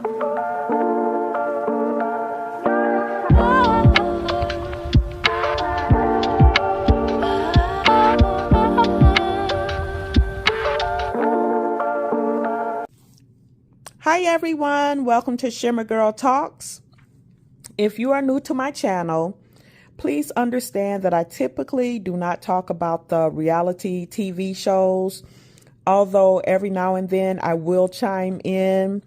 Hi everyone, welcome to Shimmer Girl Talks. If you are new to my channel, please understand that I typically do not talk about the reality TV shows, although every now and then I will chime in.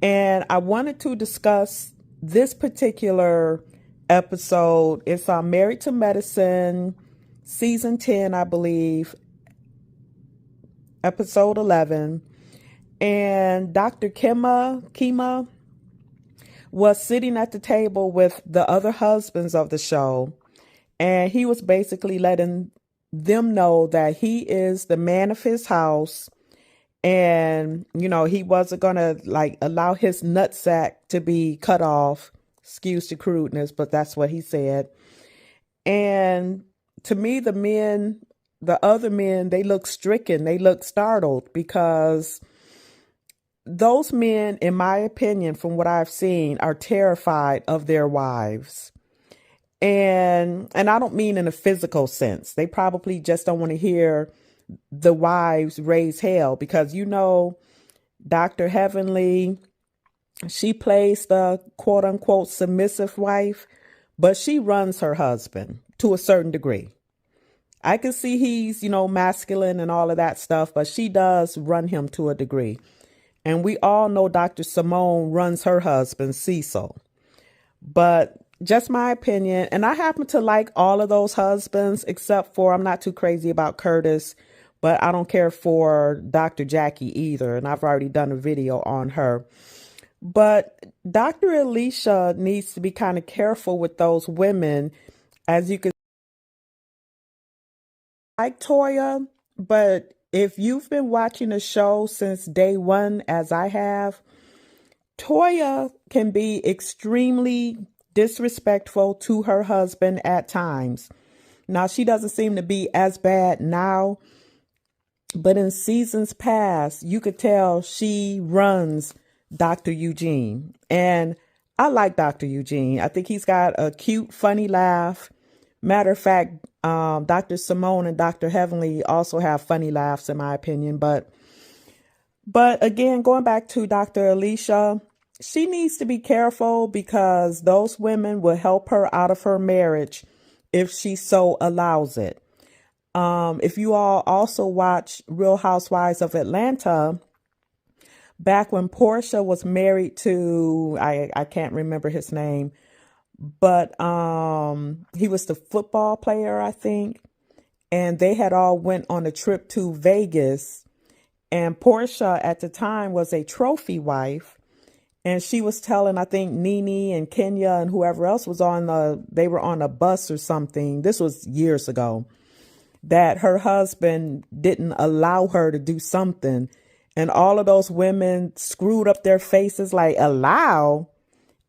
And I wanted to discuss this particular episode. It's on Married to Medicine, season 10, I believe, episode 11. And Dr. Kema was sitting at the table with the other husbands of the show. And he was basically letting them know that he is the man of his house. And, you know, he wasn't going to allow his nutsack to be cut off. Excuse the crudeness, but that's what he said. And to me, the other men, they look stricken. They look startled because those men, in my opinion, from what I've seen, are terrified of their wives. And I don't mean in a physical sense. They probably just don't want to hear the wives raise hell because, you know, Dr. Heavenly, she plays the quote unquote submissive wife, but she runs her husband to a certain degree. I can see he's, you know, masculine and all of that stuff, but she does run him to a degree. And we all know Dr. Simone runs her husband, Cecil. But just my opinion, and I happen to like all of those husbands, except for I'm not too crazy about Curtis, but I don't care for Dr. Jackie either. And I've already done a video on her. But Dr. Alicia needs to be kind of careful with those women. As you can like Toya, but if you've been watching the show since day one, as I have, Toya can be extremely disrespectful to her husband at times. Now, she doesn't seem to be as bad now, but in seasons past, you could tell she runs Dr. Eugene. And I like Dr. Eugene. I think he's got a cute, funny laugh. Matter of fact, Dr. Simone and Dr. Heavenly also have funny laughs, in my opinion. But again, going back to Dr. Alicia, she needs to be careful because those women will help her out of her marriage if she so allows it. If you all also watch Real Housewives of Atlanta, back when Portia was married to, I can't remember his name, but he was the football player, I think. And they had all went on a trip to Vegas. And Portia at the time was a trophy wife. And she was telling, I think, Nene and Kenya and whoever else was they were on a bus or something. This was years ago. That her husband didn't allow her to do something. And all of those women screwed up their faces like, allow?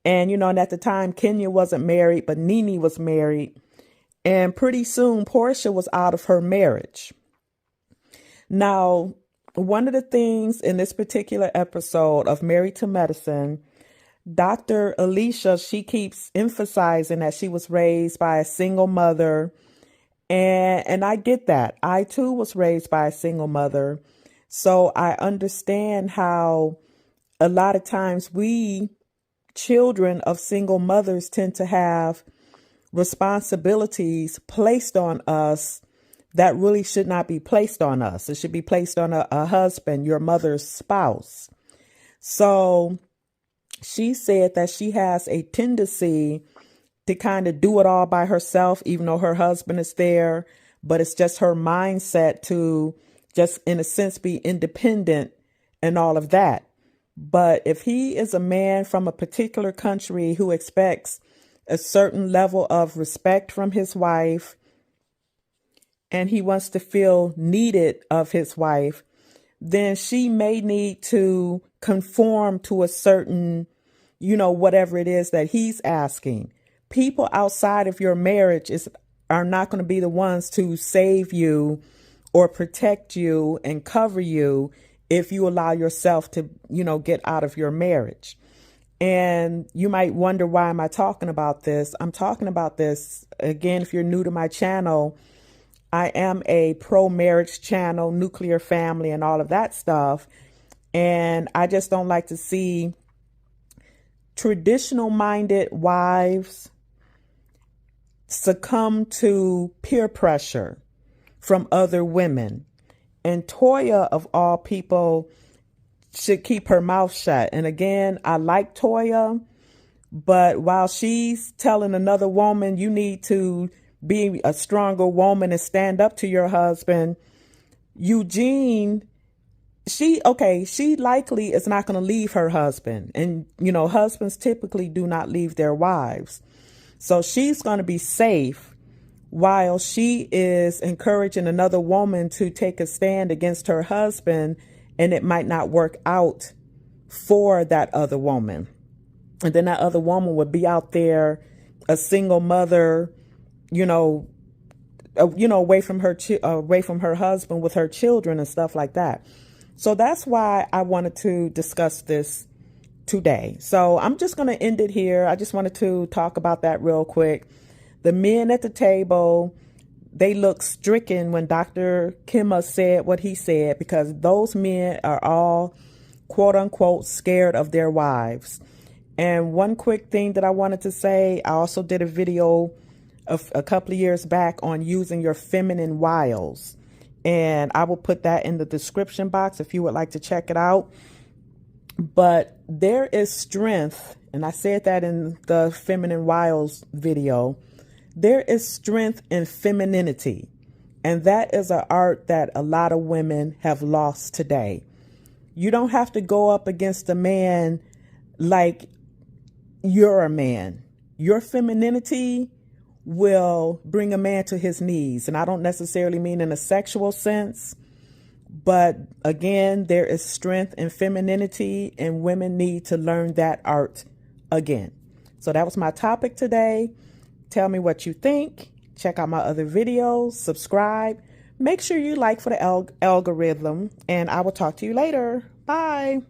And, you know, and at the time, Kenya wasn't married, but Nene was married. And pretty soon, Portia was out of her marriage. Now, one of the things in this particular episode of Married to Medicine, Dr. Alicia, she keeps emphasizing that she was raised by a single mother. And I get that. I, too, was raised by a single mother. So I understand how a lot of times we children of single mothers tend to have responsibilities placed on us that really should not be placed on us. It should be placed on a husband, your mother's spouse. So she said that she has a tendency to kind of do it all by herself, even though her husband is there. But it's just her mindset to just, in a sense, be independent and all of that. But if he is a man from a particular country who expects a certain level of respect from his wife, and he wants to feel needed of his wife, then she may need to conform to a certain, you know, whatever it is that he's asking. People outside of your marriage are not going to be the ones to save you or protect you and cover you if you allow yourself to, get out of your marriage. And you might wonder, why am I talking about this? I'm talking about this, again, if you're new to my channel, I am a pro-marriage channel, nuclear family, and all of that stuff. And I just don't like to see traditional-minded wives succumb to peer pressure from other women. And Toya, of all people, should keep her mouth shut. And again, I like Toya, but while she's telling another woman, you need to be a stronger woman and stand up to your husband, Eugene, she likely is not going to leave her husband. And, husbands typically do not leave their wives. So she's going to be safe while she is encouraging another woman to take a stand against her husband, and it might not work out for that other woman. And then that other woman would be out there, a single mother, away from her husband with her children and stuff like that. So that's why I wanted to discuss this today. So I'm just going to end it here. I just wanted to talk about that real quick. The men at the table, they looked stricken when Dr. Kema said what he said, because those men are all, quote unquote, scared of their wives. And one quick thing that I wanted to say, I also did a video of a couple of years back on using your feminine wiles. And I will put that in the description box if you would like to check it out. But there is strength, and I said that in the feminine wiles video, there is strength in femininity. And that is an art that a lot of women have lost today. You don't have to go up against a man like you're a man. Your femininity will bring a man to his knees. And I don't necessarily mean in a sexual sense, but again, there is strength in femininity, and women need to learn that art again. So that was my topic today. Tell me what you think. Check out my other videos, subscribe, make sure you like for the algorithm, and I will talk to you later. Bye.